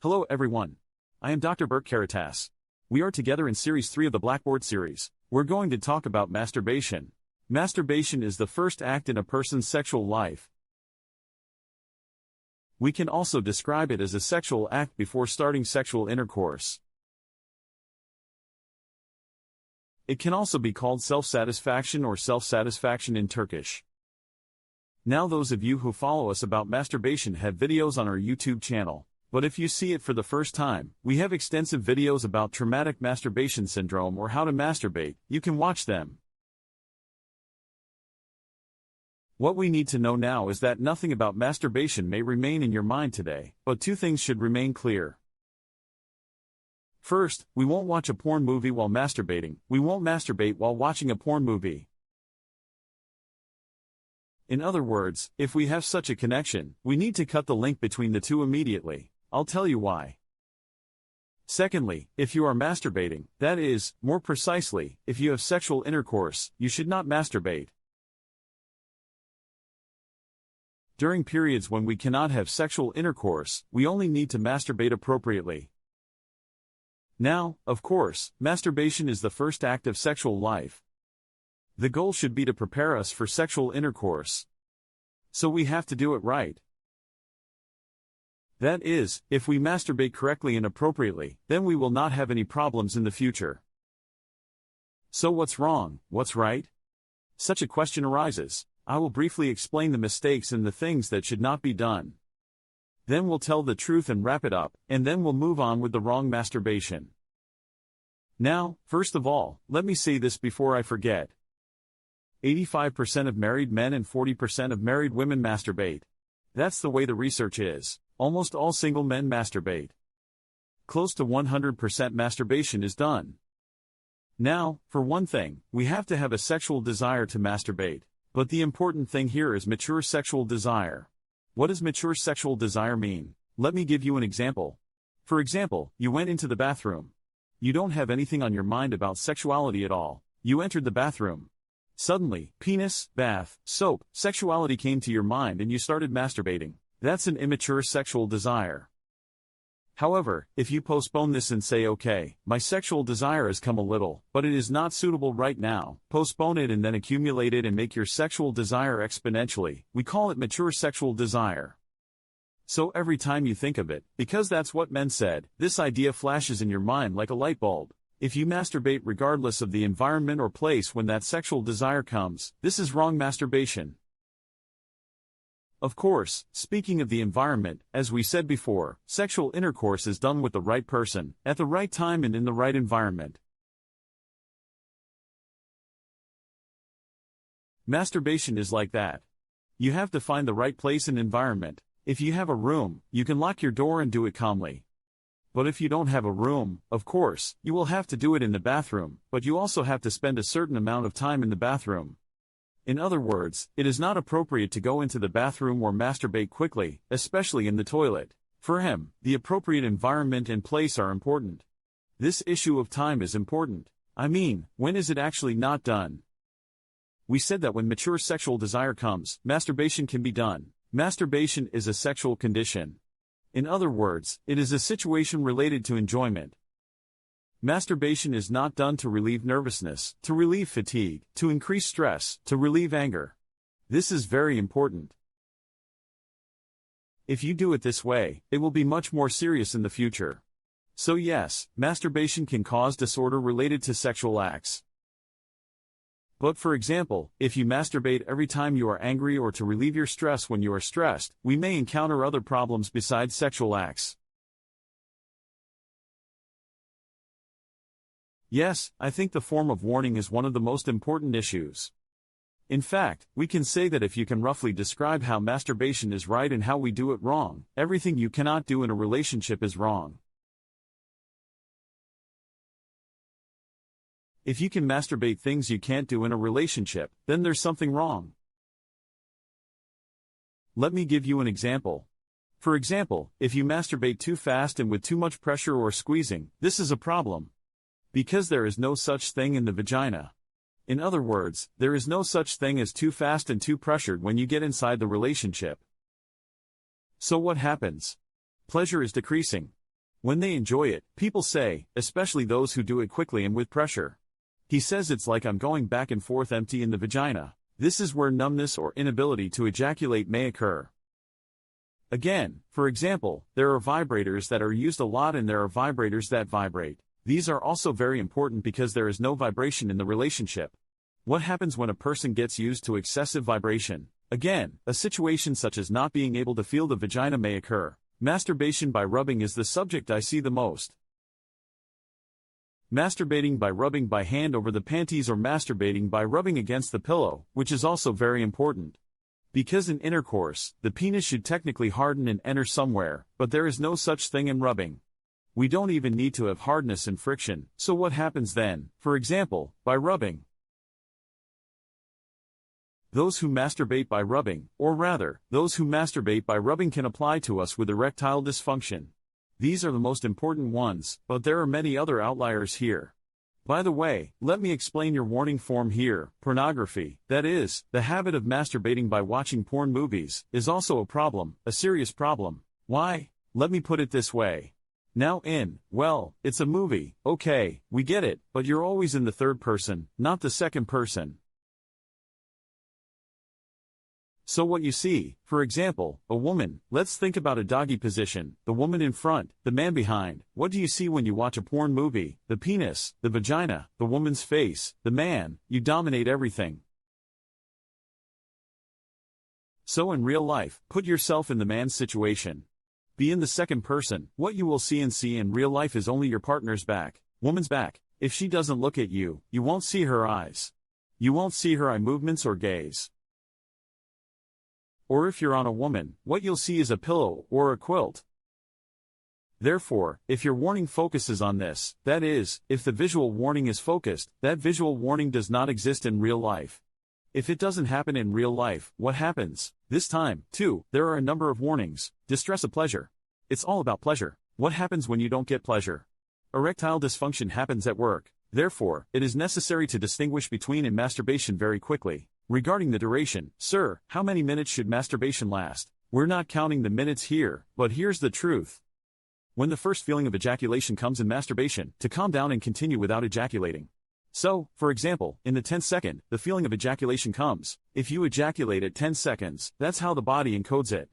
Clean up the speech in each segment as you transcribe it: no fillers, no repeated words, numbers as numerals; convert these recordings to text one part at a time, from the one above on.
Hello everyone. I am Dr. Berkkkaratas. We are together in Series 3 of the Blackboard series. We're going to talk about masturbation. Masturbation is the first act in a person's sexual life. We can also describe it as a sexual act before starting sexual intercourse. It can also be called self-satisfaction or self-satisfaction in Turkish. Now those of you who follow us about masturbation have videos on our YouTube channel. But if you see it for the first time, we have extensive videos about traumatic masturbation syndrome or how to masturbate. You can watch them. What we need to know now is that nothing about masturbation may remain in your mind today, but two things should remain clear. First, we won't watch a porn movie while masturbating. We won't masturbate while watching a porn movie. In other words, if we have such a connection, we need to cut the link between the two immediately. I'll tell you why. Secondly, if you are masturbating, that is, more precisely, if you have sexual intercourse, you should not masturbate. During periods when we cannot have sexual intercourse, we only need to masturbate appropriately. Now, of course, masturbation is the first act of sexual life. The goal should be to prepare us for sexual intercourse. So we have to do it right. That is, if we masturbate correctly and appropriately, then we will not have any problems in the future. So what's wrong, what's right? Such a question arises. I will briefly explain the mistakes and the things that should not be done. Then we'll tell the truth and wrap it up, and then we'll move on with the wrong masturbation. Now, first of all, let me say this before I forget. 85% of married men and 40% of married women masturbate. That's the way the research is. Almost all single men masturbate. Close to 100% masturbation is done. Now, for one thing, we have to have a sexual desire to masturbate. But the important thing here is mature sexual desire. What does mature sexual desire mean? Let me give you an example. For example, you went into the bathroom. You don't have anything on your mind about sexuality at all. You entered the bathroom. Suddenly, penis, bath, soap, sexuality came to your mind and you started masturbating. That's an immature sexual desire. However, if you postpone this and say, okay, my sexual desire has come a little, but it is not suitable right now, postpone it and then accumulate it and make your sexual desire exponentially, we call it mature sexual desire. So every time you think of it, because that's what men said, this idea flashes in your mind like a light bulb. If you masturbate regardless of the environment or place when that sexual desire comes, this is wrong masturbation. Of course, speaking of the environment, as we said before, sexual intercourse is done with the right person, at the right time and in the right environment. Masturbation is like that. You have to find the right place and environment. If you have a room, you can lock your door and do it calmly. But if you don't have a room, of course, you will have to do it in the bathroom, but you also have to spend a certain amount of time in the bathroom. In other words, it is not appropriate to go into the bathroom or masturbate quickly, especially in the toilet. For him, the appropriate environment and place are important. This issue of time is important. I mean, when is it actually not done? We said that when mature sexual desire comes, masturbation can be done. Masturbation is a sexual condition. In other words, it is a situation related to enjoyment. Masturbation is not done to relieve nervousness, to relieve fatigue, to increase stress, to relieve anger. This is very important. If you do it this way, it will be much more serious in the future. So yes, masturbation can cause disorder related to sexual acts. But for example, if you masturbate every time you are angry or to relieve your stress when you are stressed, we may encounter other problems besides sexual acts. Yes, I think the form of warning is one of the most important issues. In fact, we can say that if you can roughly describe how masturbation is right and how we do it wrong, everything you cannot do in a relationship is wrong. If you can masturbate things you can't do in a relationship, then there's something wrong. Let me give you an example. For example, if you masturbate too fast and with too much pressure or squeezing, this is a problem. Because there is no such thing in the vagina. In other words, there is no such thing as too fast and too pressured when you get inside the relationship. So what happens? Pleasure is decreasing. When they enjoy it, people say, especially those who do it quickly and with pressure. He says it's like I'm going back and forth empty in the vagina. This is where numbness or inability to ejaculate may occur. Again, for example, there are vibrators that are used a lot and there are vibrators that vibrate. These are also very important because there is no vibration in the relationship. What happens when a person gets used to excessive vibration? Again, a situation such as not being able to feel the vagina may occur. Masturbation by rubbing is the subject I see the most. Masturbating by rubbing by hand over the panties or masturbating by rubbing against the pillow, which is also very important. Because in intercourse, the penis should technically harden and enter somewhere, but there is no such thing in rubbing. We don't even need to have hardness and friction, so what happens then, for example, by rubbing? Those who masturbate by rubbing, or rather, those who masturbate by rubbing can apply to us with erectile dysfunction. These are the most important ones, but there are many other outliers here. By the way, let me explain your warning form here. Pornography, that is, the habit of masturbating by watching porn movies, is also a problem, a serious problem. Why? Let me put it this way. Now well, it's a movie, okay, we get it, but you're always in the third person, not the second person. So what you see, for example, a woman, let's think about a doggy position, the woman in front, the man behind. What do you see when you watch a porn movie? The penis, the vagina, the woman's face, the man. You dominate everything. So in real life, put yourself in the man's situation. Be in the second person. What you will see in real life is only your partner's back, woman's back. If she doesn't look at you, you won't see her eyes. You won't see her eye movements or gaze. Or if you're on a woman, what you'll see is a pillow or a quilt. Therefore, if your warning focuses on this, that is, if the visual warning is focused, that visual warning does not exist in real life. If it doesn't happen in real life, what happens? This time, too, there are a number of warnings. Distress of pleasure. It's all about pleasure. What happens when you don't get pleasure? Erectile dysfunction happens at work. Therefore, it is necessary to distinguish between and masturbation very quickly. Regarding the duration, sir, how many minutes should masturbation last? We're not counting the minutes here, but here's the truth. When the first feeling of ejaculation comes in masturbation, to calm down and continue without ejaculating. So, for example, in the 10th second, the feeling of ejaculation comes. If you ejaculate at 10 seconds, that's how the body encodes it.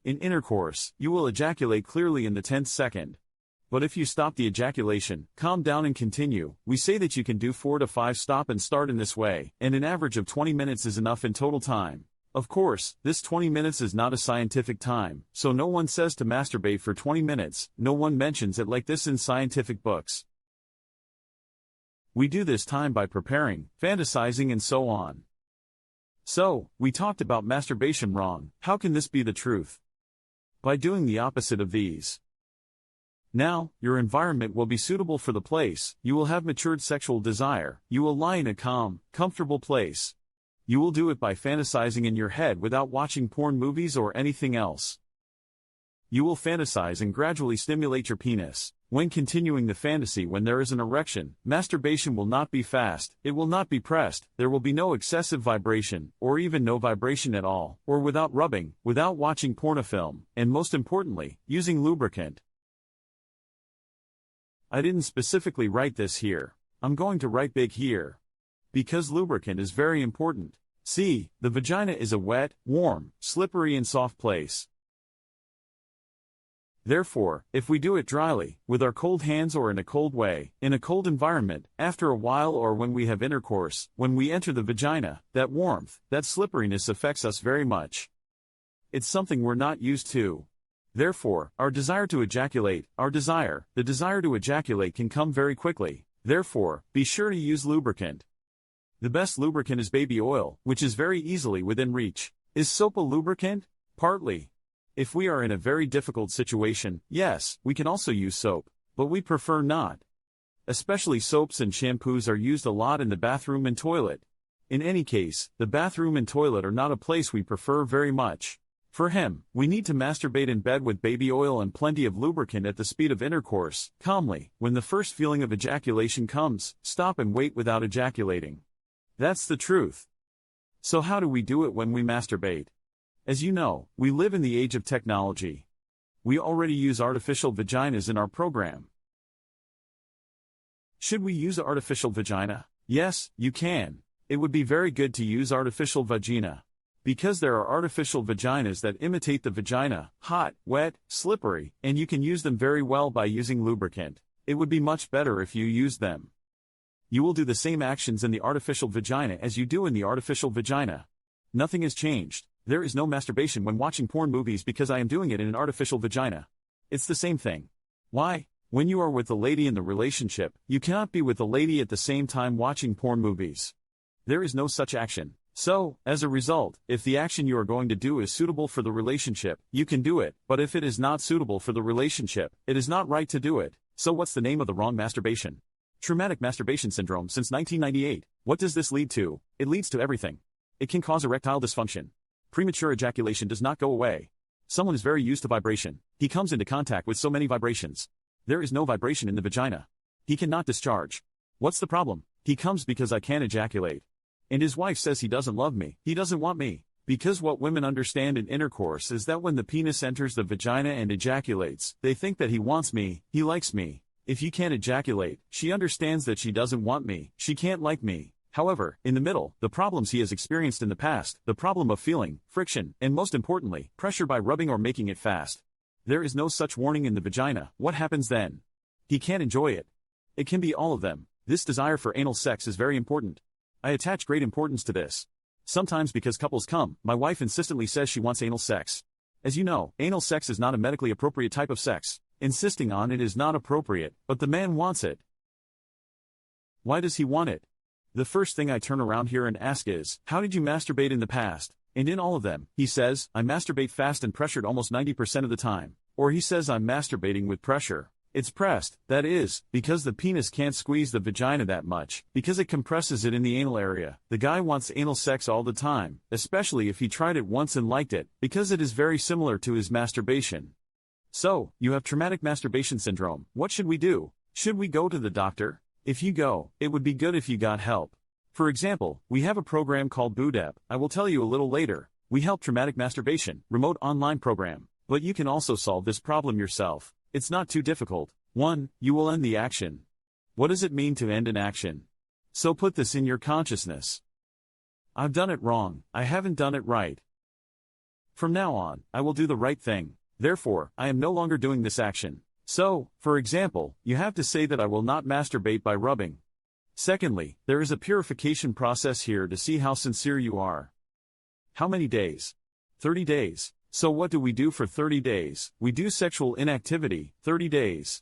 In intercourse, you will ejaculate clearly in the 10th second. But if you stop the ejaculation, calm down and continue, we say that you can do 4 to 5 stop and start in this way, and an average of 20 minutes is enough in total time. Of course, this 20 minutes is not a scientific time, so no one says to masturbate for 20 minutes, no one mentions it like this in scientific books. We do this time by preparing, fantasizing and so on. So, we talked about masturbation wrong. How can this be the truth? By doing the opposite of these. Now, your environment will be suitable for the place, you will have matured sexual desire, you will lie in a calm, comfortable place. You will do it by fantasizing in your head without watching porn movies or anything else. You will fantasize and gradually stimulate your penis. When continuing the fantasy when there is an erection, masturbation will not be fast, it will not be pressed, there will be no excessive vibration, or even no vibration at all, or without rubbing, without watching pornofilm, and most importantly, using lubricant. I didn't specifically write this here. I'm going to write big here. Because lubricant is very important. See, the vagina is a wet, warm, slippery and soft place. Therefore, if we do it dryly, with our cold hands or in a cold way, in a cold environment, after a while or when we have intercourse, when we enter the vagina, that warmth, that slipperiness affects us very much. It's something we're not used to. Therefore, our desire to ejaculate, the desire to ejaculate can come very quickly. Therefore, be sure to use lubricant. The best lubricant is baby oil, which is very easily within reach. Is soap a lubricant? Partly. If we are in a very difficult situation, yes, we can also use soap, but we prefer not. Especially soaps and shampoos are used a lot in the bathroom and toilet. In any case, the bathroom and toilet are not a place we prefer very much. For him, we need to masturbate in bed with baby oil and plenty of lubricant at the speed of intercourse, calmly. When the first feeling of ejaculation comes, stop and wait without ejaculating. That's the truth. So how do we do it when we masturbate? As you know, we live in the age of technology. We already use artificial vaginas in our program. Should we use an artificial vagina? Yes, you can. It would be very good to use artificial vagina. Because there are artificial vaginas that imitate the vagina, hot, wet, slippery, and you can use them very well by using lubricant. It would be much better if you used them. You will do the same actions in the artificial vagina as you do in the artificial vagina. Nothing has changed. There is no masturbation when watching porn movies because I am doing it in an artificial vagina. It's the same thing. Why? When you are with the lady in the relationship, you cannot be with the lady at the same time watching porn movies. There is no such action. So, as a result, if the action you are going to do is suitable for the relationship, you can do it, but if it is not suitable for the relationship, it is not right to do it. So what's the name of the wrong masturbation? Traumatic masturbation syndrome since 1998. What does this lead to? It leads to everything. It can cause erectile dysfunction. Premature ejaculation does not go away. Someone is very used to vibration. He comes into contact with so many vibrations. There is no vibration in the vagina. He cannot discharge. What's the problem? He comes because I can't ejaculate. And his wife says he doesn't love me, he doesn't want me. Because what women understand in intercourse is that when the penis enters the vagina and ejaculates, they think that he wants me, he likes me. If you can't ejaculate, she understands that she doesn't want me, she can't like me. However, in the middle, the problems he has experienced in the past, the problem of feeling, friction, and most importantly, pressure by rubbing or making it fast. There is no such warning in the vagina. What happens then? He can't enjoy it. It can be all of them. This desire for anal sex is very important. I attach great importance to this. Sometimes because couples come, my wife insistently says she wants anal sex. As you know, anal sex is not a medically appropriate type of sex. Insisting on it is not appropriate, but the man wants it. Why does he want it? The first thing I turn around here and ask is, how did you masturbate in the past? And in all of them, he says, I masturbate fast and pressured almost 90% of the time. Or he says I'm masturbating with pressure. It's pressed, that is, because the penis can't squeeze the vagina that much, because it compresses it in the anal area. The guy wants anal sex all the time, especially if he tried it once and liked it, because it is very similar to his masturbation. So, you have traumatic masturbation syndrome. What should we do? Should we go to the doctor? If you go, it would be good if you got help. For example, we have a program called op.dr.berk. I will tell you a little later. We help traumatic masturbation, remote online program. But you can also solve this problem yourself. It's not too difficult. 1. You will end the action. What does it mean to end an action? So put this in your consciousness. I've done it wrong, I haven't done it right. From now on, I will do the right thing. Therefore, I am no longer doing this action. So, for example, you have to say that I will not masturbate by rubbing. Secondly, there is a purification process here to see how sincere you are. How many days? 30 days. So what do we do for 30 days? We do sexual inactivity, 30 days.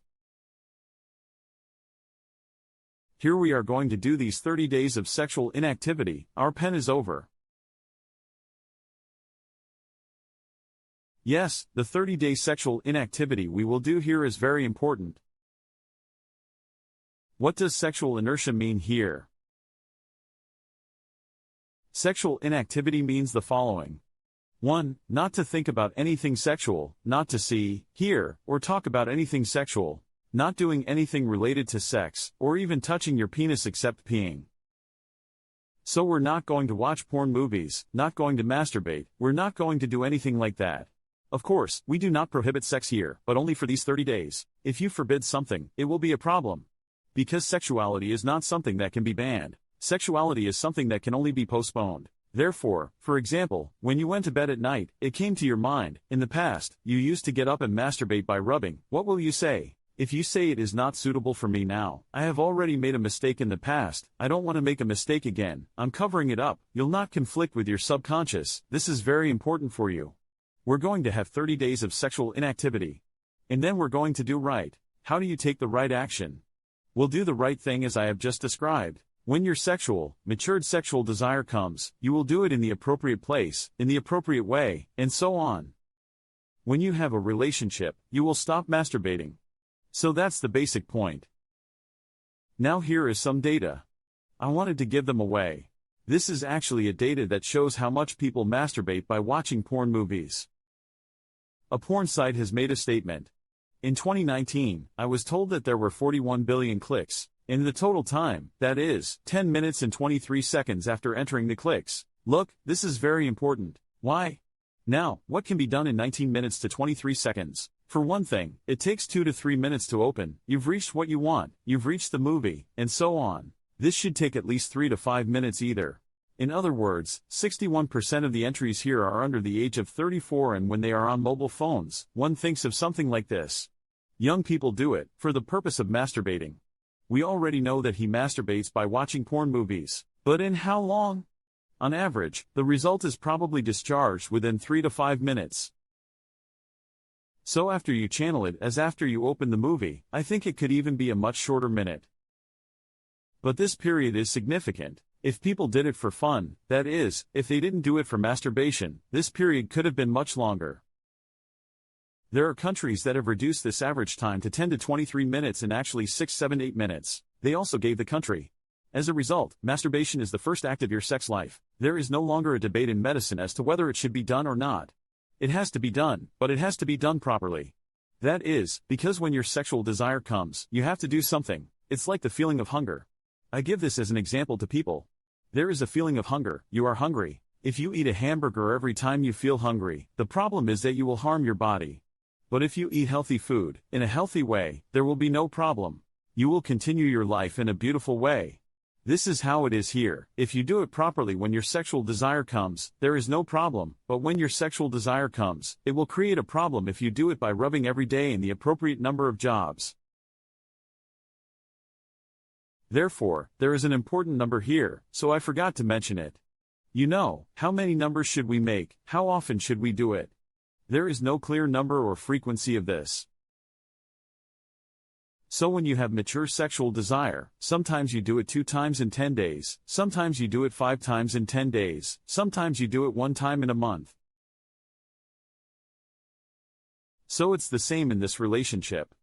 Here we are going to do these 30 days of sexual inactivity. Our pen is over. Yes, the 30-day sexual inactivity we will do here is very important. What does sexual inertia mean here? Sexual inactivity means the following. 1. Not to think about anything sexual, not to see, hear, or talk about anything sexual, not doing anything related to sex, or even touching your penis except peeing. So we're not going to watch porn movies, not going to masturbate, we're not going to do anything like that. Of course, we do not prohibit sex here, but only for these 30 days. If you forbid something, it will be a problem. Because sexuality is not something that can be banned. Sexuality is something that can only be postponed. Therefore, for example, when you went to bed at night, it came to your mind, in the past, you used to get up and masturbate by rubbing. What will you say? If you say it is not suitable for me now, I have already made a mistake in the past, I don't want to make a mistake again, I'm covering it up, you'll not conflict with your subconscious, this is very important for you. We're going to have 30 days of sexual inactivity. And then we're going to do right. How do you take the right action? We'll do the right thing as I have just described. When your matured sexual desire comes, you will do it in the appropriate place, in the appropriate way, and so on. When you have a relationship, you will stop masturbating. So that's the basic point. Now here is some data. I wanted to give them away. This is actually a data that shows how much people masturbate by watching porn movies. A porn site has made a statement. In 2019, I was told that there were 41 billion clicks. In the total time, that is, 10 minutes and 23 seconds after entering the clicks. Look, this is very important. Why? Now, what can be done in 19 minutes to 23 seconds? For one thing, it takes 2 to 3 minutes to open, you've reached what you want, you've reached the movie, and so on. This should take at least 3 to 5 minutes either. In other words, 61% of the entries here are under the age of 34, and when they are on mobile phones, one thinks of something like this. Young people do it, for the purpose of masturbating. We already know that he masturbates by watching porn movies, but in how long? On average, the result is probably discharged within 3 to 5 minutes. So after you channel it as after you open the movie, I think it could even be a much shorter minute. But this period is significant. If people did it for fun, that is, if they didn't do it for masturbation, this period could have been much longer. There are countries that have reduced this average time to 10 to 23 minutes and actually 6, 7, 8 minutes. They also gave the country. As a result, masturbation is the first act of your sex life. There is no longer a debate in medicine as to whether it should be done or not. It has to be done, but it has to be done properly. That is, because when your sexual desire comes, you have to do something. It's like the feeling of hunger. I give this as an example to people. There is a feeling of hunger, you are hungry. If you eat a hamburger every time you feel hungry, the problem is that you will harm your body. But if you eat healthy food, in a healthy way, there will be no problem. You will continue your life in a beautiful way. This is how it is here. If you do it properly when your sexual desire comes, there is no problem, but when your sexual desire comes, it will create a problem if you do it by rubbing every day in the appropriate number of jobs. Therefore, there is an important number here, so I forgot to mention it. You know, how many numbers should we make, how often should we do it? There is no clear number or frequency of this. So when you have mature sexual desire, sometimes you do it 2 times in 10 days, sometimes you do it 5 times in 10 days, sometimes you do it 1 time in a month. So it's the same in this relationship.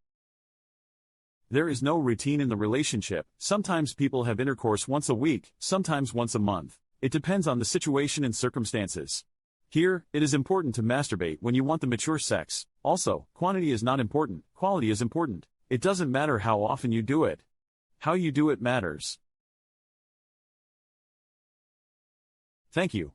There is no routine in the relationship. Sometimes people have intercourse once a week, sometimes once a month. It depends on the situation and circumstances. Here, it is important to masturbate when you want the mature sex. Also, quantity is not important, quality is important. It doesn't matter how often you do it. How you do it matters. Thank you.